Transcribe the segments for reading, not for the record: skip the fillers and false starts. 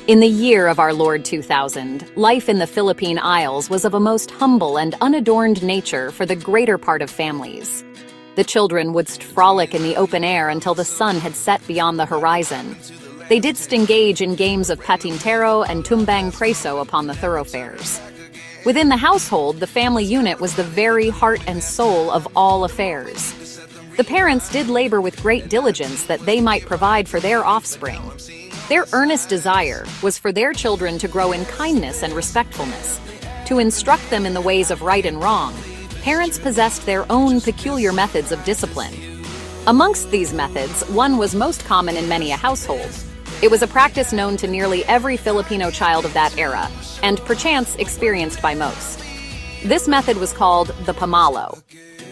In the year of our Lord 2000, life in the Philippine Isles was of a most humble and unadorned nature for the greater part of families. The children would frolic in the open air until the sun had set beyond the horizon. They didst engage in games of patintero and tumbang preso upon the thoroughfares. Within the household, the family unit was the very heart and soul of all affairs. The parents did labor with great diligence that they might provide for their offspring. Their earnest desire was for their children to grow in kindness and respectfulness. To instruct them in the ways of right and wrong, parents possessed their own peculiar methods of discipline. Amongst these methods, one was most common in many a household. It was a practice known to nearly every Filipino child of that era, and perchance experienced by most. This method was called the Pamalo.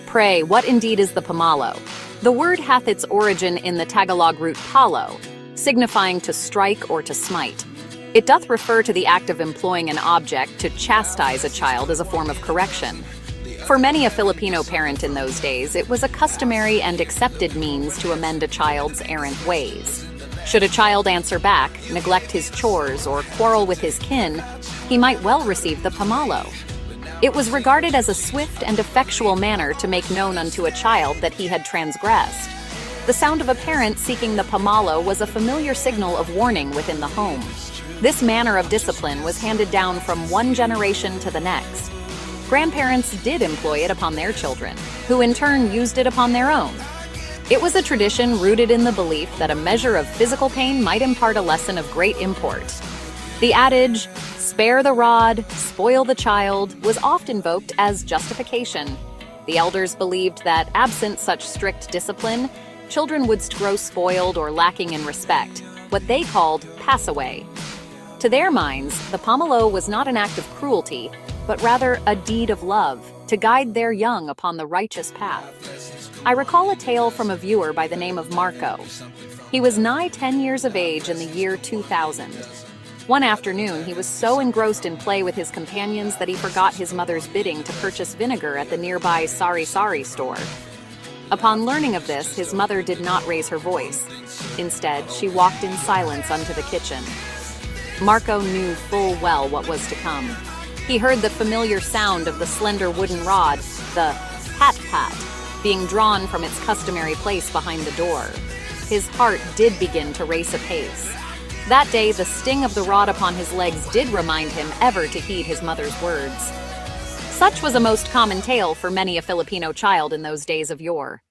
Pray, what indeed is the Pamalo? The word hath its origin in the Tagalog root palo, signifying to strike or to smite. It doth refer to the act of employing an object to chastise a child as a form of correction. For many a Filipino parent in those days, it was a customary and accepted means to amend a child's errant ways. Should a child answer back, neglect his chores, or quarrel with his kin, he might well receive the Pamalo. It was regarded as a swift and effectual manner to make known unto a child that he had transgressed. The sound of a parent seeking the Pamalo was a familiar signal of warning within the home. This manner of discipline was handed down from one generation to the next. Grandparents did employ it upon their children, who in turn used it upon their own. It was a tradition rooted in the belief that a measure of physical pain might impart a lesson of great import. The adage, "Spare the rod, spoil the child," was oft invoked as justification. The elders believed that, absent such strict discipline, children would grow spoiled or lacking in respect, what they called pass away. To their minds, the Pamalo was not an act of cruelty, but rather a deed of love, to guide their young upon the righteous path. I recall a tale from a viewer by the name of Marco. He was nigh 10 years of age in the year 2000. One afternoon, he was so engrossed in play with his companions that he forgot his mother's bidding to purchase vinegar at the nearby sari-sari store. Upon learning of this, his mother did not raise her voice. Instead, she walked in silence unto the kitchen. Marco knew full well what was to come. He heard the familiar sound of the slender wooden rod, the pat-pat, being drawn from its customary place behind the door. His heart did begin to race apace. That day, the sting of the rod upon his legs did remind him ever to heed his mother's words. Such was a most common tale for many a Filipino child in those days of yore.